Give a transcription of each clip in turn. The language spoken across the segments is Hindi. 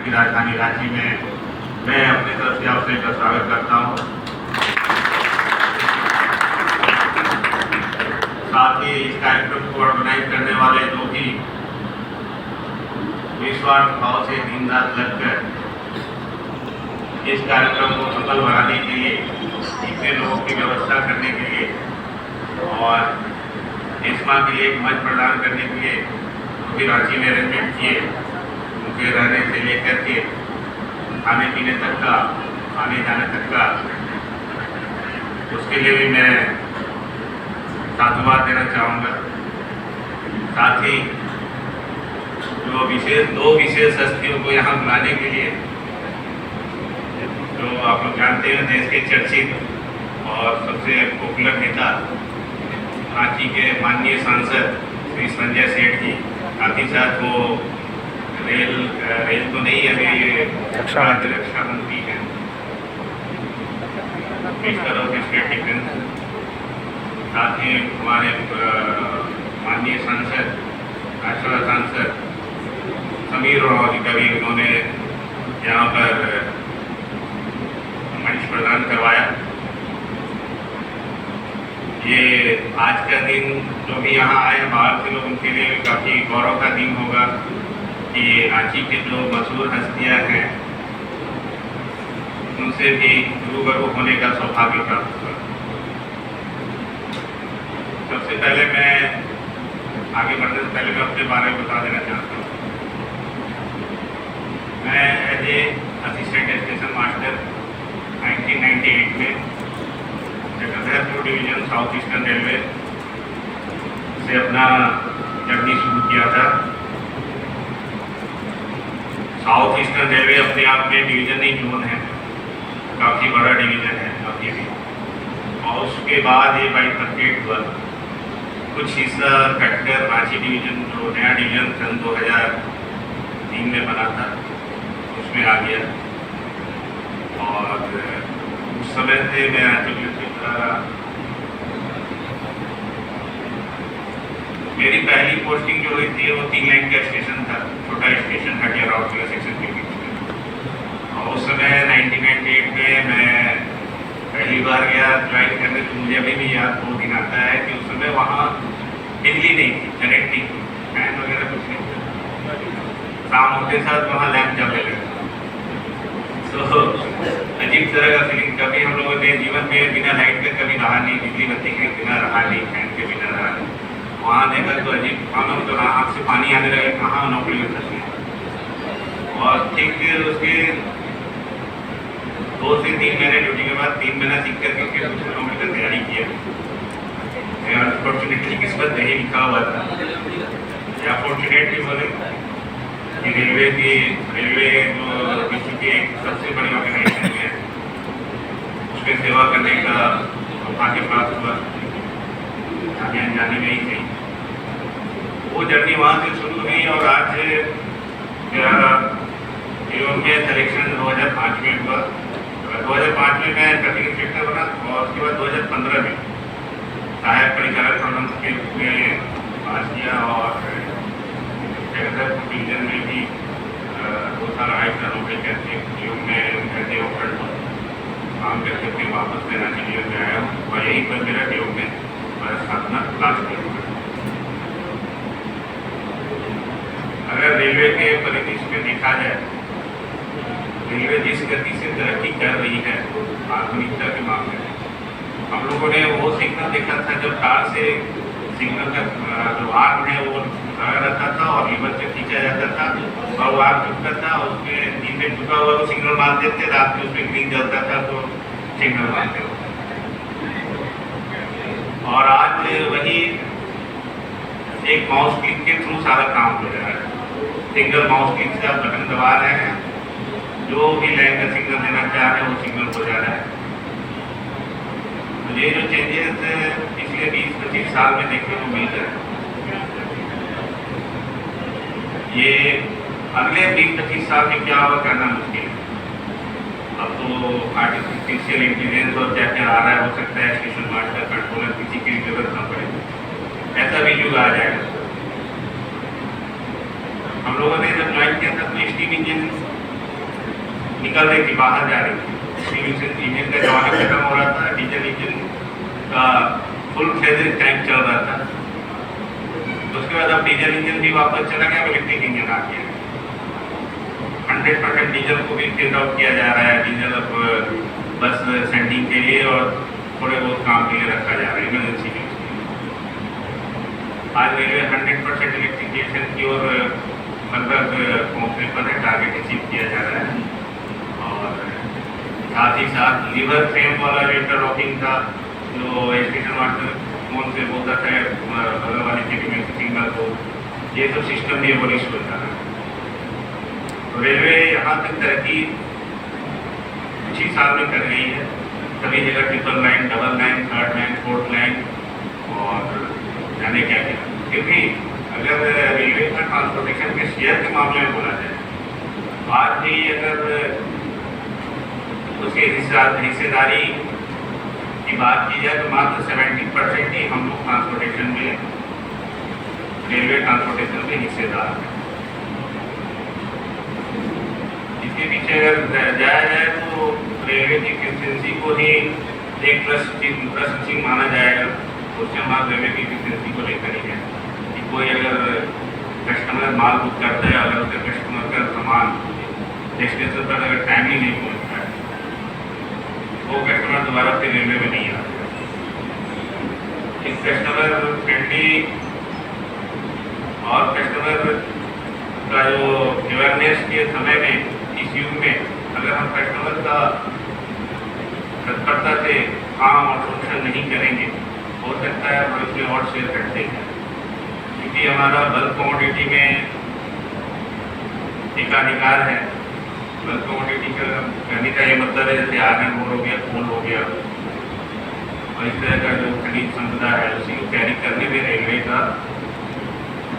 की राजधानी रांची में मैं अपनी तरफ से आप सभी का स्वागत करता हूँ। साथ ही इस कार्यक्रम को ऑर्गेनाइज करने वाले जो भी निस्वार्थ भाव से दिन रात लगकर इस कार्यक्रम को सफल बनाने के लिए, इतने लोगों की व्यवस्था करने के लिए और इस्मा के लिए एक मंच प्रदान करने के लिए जो भी रांची में अरेंजमेंट किए, उनके रहने से लेकर के खाने पीने तक का, आने जाने तक का, उसके लिए भी मैं साधुवाद देना चाहूँगा। साथ ही जो दो विशेष हस्तियों को यहाँ बुलाने के लिए, जो आप लोग जानते हैं देश के चर्चित और सबसे पॉपुलर नेता रांची के माननीय सांसद श्री संजय सेठ जी, साथ ही साथ वो रेल तो नहीं है, अभी रक्षा मंत्री हैं, मिनिस्टर ऑफ स्टेट डिफेंस। साथ ही हमारे माननीय सांसद, राज्यसभा सांसद समीर राव जी का भी उन्होंने यहाँ पर मंच प्रदान करवाया। ये आज का दिन जो भी यहाँ आए बाहर से लोग, उनके लिए काफ़ी गौरव का दिन होगा कि रांची के जो मशहूर हस्तियाँ हैं उनसे भी रूबरू होने का सौभाग्य प्राप्त हुआ। सबसे पहले मैं आगे बढ़ने से पहले मैं अपने बारे में बता देना चाहता हूँ। मैं as a assistant station master 1998 में Jagdalpur division south eastern railway से अपना जर्नी शुरू किया था। साउथ ईस्टर्न रेलवे अपने आप में डिवीजन ही जोन है, काफ़ी बड़ा डिवीजन है अभी भी। और उसके बाद ये बाइफरकेट हुआ, कुछ हिस्सा कटकर रांची डिवीजन, जो नया डिवीजन सन 2003 में बना था, उसमें आ गया। और उस समय से मैं रांची डिवीजन मेरी पहली पोस्टिंग जो हुई थी वो 3 लाइन का स्टेशन था, छोटा स्टेशन हटिया राउरकेला सेक्शन के बीच में। और उस समय 1998 में मैं पहली बार गया ज्वाइन करने, तो मुझे अभी भी याद वो दिन आता है कि उस समय वहाँ बिजली नहीं थी, करेंट नहीं थी, फैन वगैरह कुछ नहीं था। शाम होते साथ वहाँ लैंप जलने लगा। तो अजीब तरह का फीलिंग, कभी हम लोगों ने जीवन में बिना लाइट के कभी रहा नहीं, बिजली बत्ती के बिना रहा नहीं, फैन के बिना रहा नहीं। वहाँ देखा तो अजीब मानो तो आँख से पानी आने लगे, कहाँ नौकरी में फंस गए। और ठीक उसके 2 से 3 महीने ड्यूटी के बाद 3 महीना सीख करके फिर नौकरी की तैयारी किया। अनफॉर्चुनेटली किस्मत नहीं लिखा हुआ था, या फॉर्चुनेटली बोले कि रेलवे जो विश्व की सबसे बड़ी ऑर्गेनाइजेशन है, उसमें सेवा करने का भाग्य प्राप्त हुआ। आगे अनजाने में ही थी वो जर्नी, वहाँ से शुरू हुई। और आज मेरा योग में सिलेक्शन 2005 में हुआ। 2005 में मैं कटिंग इंस्पेक्टर बना और उसके बाद 2015 में सहायक परिचालक प्रबंधक के रूप में पास किया। और जगदलपुर डिवीजन में भी 2 साल आयुक्त नौकरी करके योग में कहते ऑपरेट काम करके फिर वापस मैं रांची डिवीजन में आया हूँ। और यहीं पर मेरा योग में स्थापना लास्ट में। अगर रेलवे के परिदृश्य में देखा जाए, रेलवे जिस गति से तरक्की कर रही है आधुनिकता के मामले में, हम लोगों ने वो सिग्नल देखा था जब कार से सिग्नल का जो आर्म है वो लगा रहता था और लीवर से खींचा जाता था और वो आर्म झुकता था, और उसमें दिन में झुका हुआ तो सिग्नल मारते थे, रात में उसमें ग्रीन जलता था तो सिग्नल मारते हो। और आज वही एक माउस क्लिक के थ्रू सारा काम हो रहा है। सिंगल माउस क्लिक से आप बटन दबा रहे हैं, जो भी लाइन का सिग्नल देना चाह रहे हैं वो सिग्नल हो जा रहा है। तो ये जो चेंजेस पिछले 20-25 साल में देखने को मिल रहे हैं, ये अगले 20-25 साल में क्या होगा कहना मुश्किल है। अब तो आर्टिफिशियल इंटेलिजेंस और क्या क्या आ रहा है, हो सकता है स्टेशन मास्टर कंट्रोलर किसी की जरूरत ना पड़े, ऐसा भी युग आ जाएगा। हम लोगों ने जब ज्वाइन किया था तो स्टीम इंजन निकल रही थी, बाहर जा रही थी। इंजन का जमाना खत्म हो रहा था, डीजल इंजन का फुल फ्लेजेड टैंक चल रहा था। उसके बाद अब डीजल इंजन भी वापस चला गया, इलेक्ट्रिक इंजन आ गया। 100% डीजल को भी फेज आउट किया जा रहा है। डीजल अब बस सेंडिंग के लिए और थोड़े बहुत काम के लिए रखा जा रहा है, इमरजेंसी के लिए। आज रेलवे 100% इलेक्ट्रिफिकेशन की ओर लगभग पहुँचने पर है, टारगेट अचीव किया जा रहा है। और साथ ही साथ लीवर फ्रेम वाला जो इंटरलॉकिंग था, जो स्टेशन मास्टर फोन से बोलता था बगल वाले के सिग्नल को, ये सब सिस्टम भी एबोलिश हो जा रहा है। तो रेलवे यहाँ तक तरक्की कुछ ही साल में कर गई है। सभी जगह triple line, double line, third line, fourth line और जाने क्या क्या। क्योंकि अगर रेलवे का ट्रांसपोर्टेशन के शेयर के मामले में बोला जाए, आज भी अगर उसके हिस्सेदारी की बात की जाए तो मात्र 70% ही हम लोग ट्रांसपोर्टेशन में, रेलवे ट्रांसपोर्टेशन में हिस्सेदार हैं। इसके पीछे अगर जाया जाए तो रेलवे की एफिशिएंसी को ही एक प्लस चीज माना जाएगा। उससे हमारा रेलवे की एफिशिएंसी को लेकर ही है कि कोई अगर कस्टमर माल बुक करता है, अगर उसका कस्टमर का सामान डेस्टिनेशन पर अगर टाइमली नहीं पहुँचता है, वो कस्टमर दोबारा फिर रेलवे में नहीं आता। इस कस्टमर फ्रेंडली और कस्टमर का जो अवेयरनेस के समय में, इस युग में अगर हम कस्टमर का तत्परता से काम और शोषण नहीं करेंगे, हो सकता है हम इसमें और शेयर करते हैं। क्योंकि हमारा बल्क कमोडिटी में एकाधिकार है। बल्क कमोडिटी का कहने का ये मतलब है जैसे आयरन ओर हो गया, कोल हो गया और इस तरह का जो खनिज संपदा है, उसी को कैरी करने में रेलवे का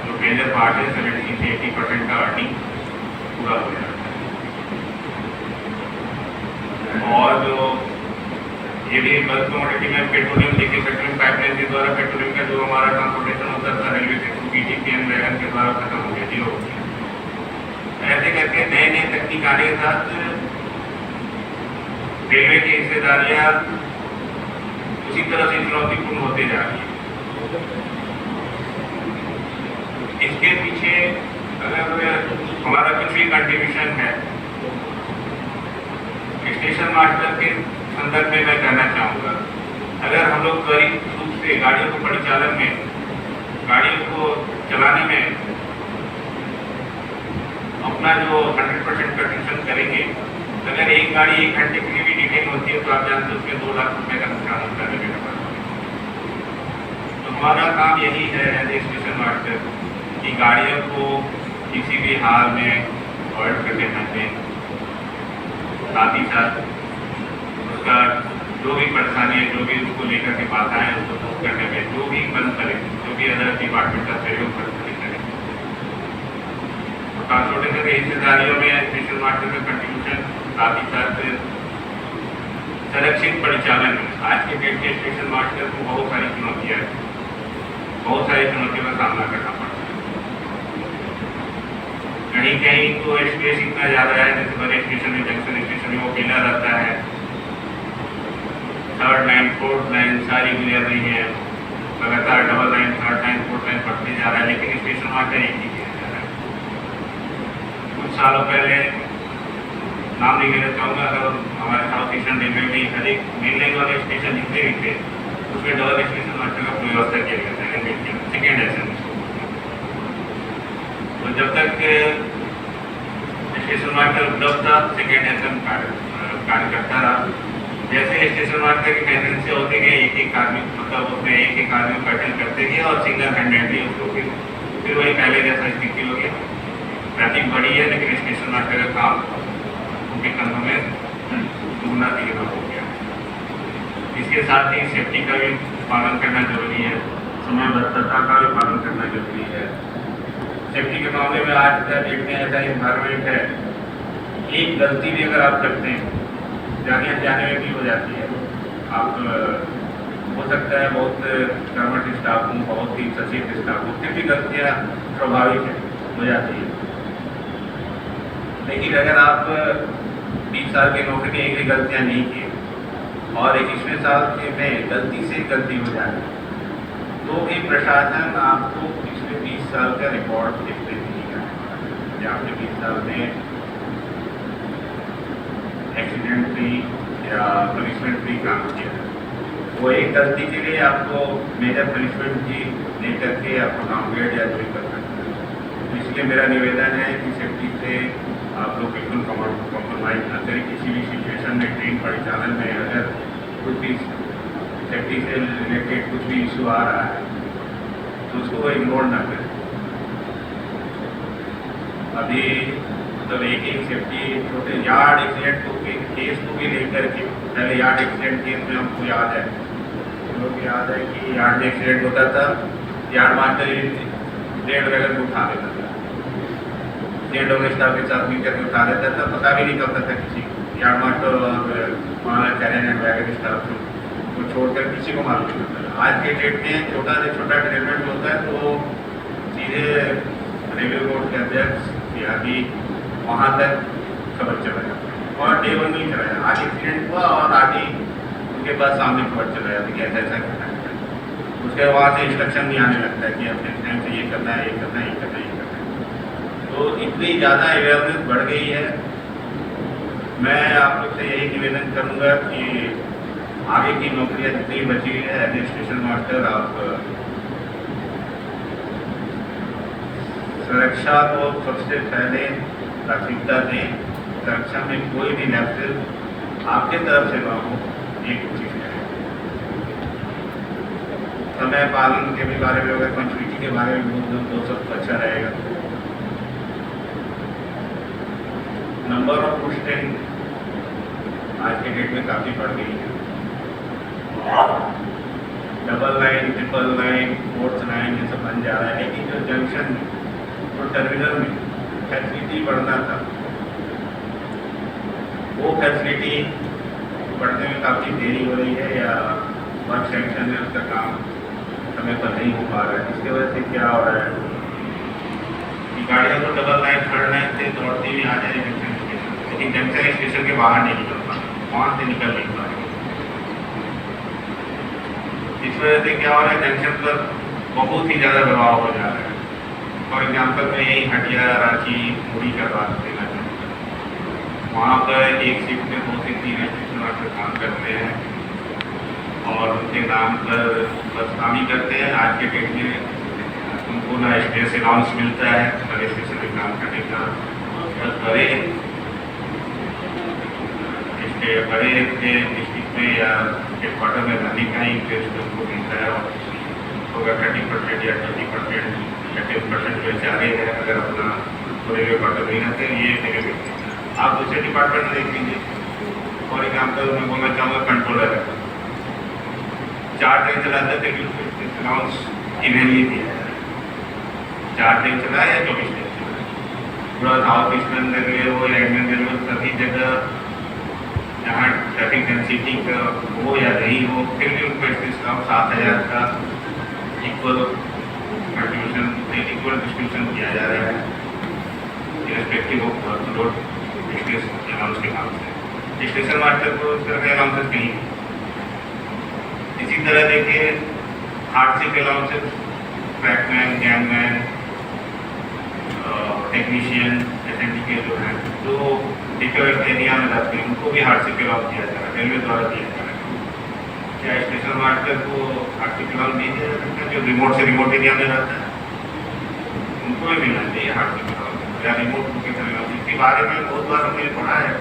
जो मेजर पार्ट है 70 से 80% का अर्निंग पूरा हो जाता है। और जो ये भी बल्क कमोडिटी में पेट्रोलियम, देखिए पेट्रोलियम पाइपलाइन के द्वारा पेट्रोलियम का जो हमारा ट्रांसपोर्टेशन होता था रेलवे के थ्रू बीटीपीएन वैगन के द्वारा खत्म हो गया, जीरो हो गया। ऐसे करके नए नए तकनीक आने के साथ रेलवे की हिस्सेदारियाँ उसी तरह से चुनौतीपूर्ण होते जा रही है। इसके पीछे अगर हमारा कुछ भी कंट्रीब्यूशन है, स्टेशन मास्टर के संदर्भ में मैं कहना चाहूँगा, अगर हम लोग त्वरित रूप से गाड़ियों को परिचालन में, गाड़ियों को चलाने में अपना जो 100% कंट्रीब्यूशन करेंगे, अगर एक गाड़ी 1 घंटे के लिए भी डिटेन होती है तो आप जानते हैं उसमें 2 लाख रुपए का नुकसान होता है। तो हमारा काम यही है एज ए स्टेशन मास्टर कि गाड़ियों को किसी भी हाल में अवॉइड करने न दें। साथ ही साथ उसका जो भी परेशानी है, जो भी उसको लेकर के बाधा है, उसको दूर करने में जो भी बंद करें, जो भी अदर डिपार्टमेंट का सहयोग करें। ट्रांसपोर्टेशन की हिस्सेदारियों में स्टेशन मास्टर का कंट्रीब्यूशन, साथ ही साथ सुरक्षित परिचालन में आज के डेट के स्टेशन मास्टर को बहुत सारी चुनौतियाँ हैं, बहुत सारी चुनौतियों का सामना करना पड़ता है। कहीं कहीं तो स्पेस इतना ज़्यादा है, जैसे बड़े स्टेशन में, जंक्शन स्टेशन में वो पिलर रहता है, थर्ड लाइन, फोर्थ लाइन सारी क्लियर नहीं है, लगातार double line, third line, fourth line बढ़ते जा रहा है, लेकिन स्टेशन मास्टर एक ही किया जा रहा है। कुछ सालों पहले, नाम नहीं लेना चाहूँगा, अगर हमारे साउथ ईस्टर्न रेलवे में हर एक मेन लाइन वाले स्टेशन जितने भी थे उसमें डबल स्टेशन मास्टर का व्यवस्था किया गया था, सेकेंड एसन। तो जब तक स्टेशन मास्टर उपलब्ध था, सेकेंड एसन कार्य करता रहा। जैसे स्टेशन मास्टर की वैकेंसी होती गई, एक आदमी, मतलब उसमें एक आदमी पैटर्न करते गए और सिंगल हैंडेडली उसको फिर वही पहले जैसा स्थिति हो गई। ट्रैफिक बढ़ी है लेकिन स्टेशन मास्टर का काम उनके कंधों में दुगना तिगुना हो गया। इसके साथ ही सेफ्टी का भी पालन करना जरूरी है, समयबद्धता का भी पालन करना जरूरी है। सेफ्टी के मामले में आज का डेट में ऐसा इन्वायरमेंट है, एक गलती भी अगर आप करते हैं जाने अनजाने में भी हो जाती है। आप हो सकता है बहुत कर्मठ स्टाफ हूँ, बहुत ही सचेत स्टाफ हूँ, फिर भी गलतियाँ स्वाभाविक है, हो जाती है। लेकिन अगर आप 20 साल की नौकरी में एक भी गलतियाँ नहीं की और 21वें साल के में गलती से गलती हो जाए तो भी प्रशासन आपको पिछले 20 साल का रिकॉर्ड देखते नहीं कि आपने 20 साल में एक्सीडेंट फ्री या पनिशमेंट फ्री काम किया। वो एक गलती के लिए आपको मेजर पनिशमेंट भी दे करके आपको डाउनग्रेड या जोई कर सकते हैं। इसलिए मेरा निवेदन है कि सेफ्टी से आप लोग बिल्कुल कॉम्प्रोमाइज़ न करें। किसी भी सिचुएशन में ट्रेन परिचालन में अगर कुछ भी सेफ्टी से रिलेटेड कुछ भी इशू आ रहा है तो उसको इग्नोर ना करें। अभी मतलब एक सेफ्टी छोटे यार्ड एक्सीडेंट को केस को भी लेकर के पहले यार्ड एक्सीडेंट केस में हमको याद है, हम लोग याद है कि यार्ड में एक्सीडेंट होता था, यार्ड मास्टर रेड वगैरह को उठा लेता था, स्टैंड ऑफ स्टाफ के साथ मिलकर के उठा लेता था, पता भी नहीं चलता था किसी को। यार्ड मास्टर और वहाँ कैरेन एंड वैगन स्टाफ को छोड़कर किसी को मालूम नहीं होता। आज के डेट में छोटा से छोटा ट्रीटमेंट होता है तो सीधे रेलवे बोर्ड के अध्यक्ष या भी वहाँ तक खबर चला जाता है और डे वन नहीं चला जाता। आज एक्सीडेंट हुआ और आज ही उनके पास सामने खबर चला जाता है कि ऐसा ऐसा करना है। उसके वहाँ से इंस्ट्रक्शन भी आने लगता है कि अपने टाइम से ये करना है, ये करना है, ये करना है, ये करना है। तो इतनी ज़्यादा अवेयरनेस बढ़ गई है। मैं आप लोग से यही निवेदन करूँगा कि आगे की नौकरियाँ जितनी बची है एज ए स्टेशन मास्टर आप सुरक्षा को सबसे पहले प्राथमिकता दें। सुरक्षा में कोई भी लैप्स आपके तरफ से ना हो, ये कोशिश करें। समय पालन के भी बारे में अगर पंचुअलिटी के बारे में बोल तो सब अच्छा रहेगा। नंबर ऑफ पोस्टिंग आज के डेट में काफ़ी बढ़ गई है। Double line, triple line, fourth line ये सब बन जा रहा है, लेकिन जो जंक्शन और टर्मिनल में फैसिलिटी बढ़ना था वो फैसिलिटी बढ़ने में काफ़ी देरी हो रही है या वर्क सेक्शन में उसका काम समय पर नहीं हो पा रहा है। इसकी वजह से क्या हो रहा है कि गाड़ियों को डबल लाइन, थर्ड लाइन से दौड़ती हुई आ जाए जंक्शन स्टेशन, लेकिन जंक्शन स्टेशन के बाहर नहीं निकल पा रही, वहाँ से निकल नहीं पा रही। इस वजह से क्या हो रहा है, जंक्शन पर बहुत ही ज़्यादा दबाव हो जा रहा है। फॉर एग्जाम्पल मैं यही हटिया, रांची, मुड़ी का बात देना चाहूँगा। वहाँ पर एक शिफ्ट में 2 से 3 स्टेशन मास्टर काम करते हैं और उनके नाम पर बस काम ही करते हैं। आज के डेट में उनको ना स्टेज अलाउंस मिलता है बड़े स्टेशन में काम करने का, बस बड़े डिस्ट्रिक्ट में या हेडक्वार्टर में रहने का ही इंटरेस्ट उनको मिलता है और होगा 30% या 20% या 10% जो चाहे है। अगर अपना पूरे क्वार्टर नहीं रहते ये मेरे आप दूसरे डिपार्टमेंट में देख लीजिए। फॉर एग्जाम्पल मैं बोलना चाहूँगा कंट्रोलर है, 4 ट्रेन चलाते थे अनाउंस इवेंट ही दिया है, 4 ट्रेन चलाए या 24 ट्रेन चलाए, पूरा साउथ ईस्ट में रेलवे हो या इंडियन रेलवे सभी जगह जहाँ ट्रैफिक डेंसिटी का हो या नहीं हो फिर भी उनको डिस्काउंट 7,000 का इक्वल कंट्रीब्यूशन इक्वल डिस्ट्रीब्यूशन किया जा रहा है irrespective of road station announce के नाम से। स्टेशन मास्टर को इस तरह के अनाउंसेस नहीं। इसी तरह देखिए hardship allowances, trackman, gangman, technician, S and D के जो हैं जो डिक्लेयर एरिया में रहते हैं उनको भी हार्डशिप अलाउंस दिया जा रहा है, रेलवे द्वारा दिया जा रहा है। क्या स्टेशन मास्टर को हार्डशिप अलाउंस नहीं दिया जा सकता? जो रिमोट से रिमोट एरिया में रहता है उनको भी मिलना चाहिए हार्डशिप अलाउंस या रिमोट लोकेशन अलाउंस। इसके बारे में बहुत बार हमने पढ़ा है।